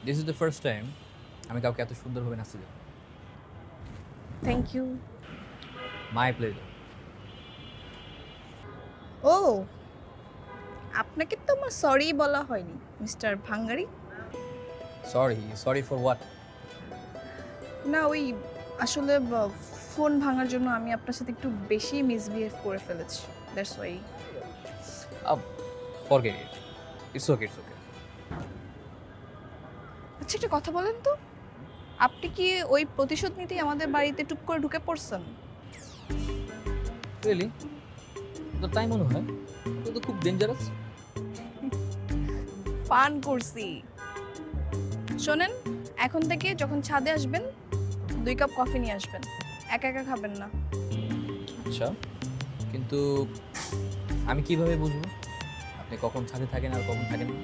This is the first time আমি কাউকে এত সুন্দরভাবে নাচতে দেখি। Thank you. My pleasure. ও, আপনাকে তো আমার সরি বলা হয়নি mister Bhangari. Sorry, sorry for what? না ওই আসলে ফোন ভাঙার জন্য আমি আপনার সাথে একটু বেশি মিসবিহেভ করে ফেলেছি, that's why. Forget it. It's okay, it's okay. আচ্ছা একটা কথা বলেন তো, আপনি কি ওই প্রতিশোধ নিতেই আমাদের বাড়িতে টুক করে ঢুকে পড়ছেন? রিয়েলি? তো তাই মনে হয়। তো তো খুব ডেঞ্জারাস। ফান করছি। শোনেন, এখন থেকে যখন ছাদে আসবেন 2 কাপ কফি নিয়ে আসবেন, একা একা খাবেন না। আচ্ছা, কিন্তু আমি কিভাবে বুঝবো আপনি কখন ছাদে থাকেন আর কখন থাকেন না?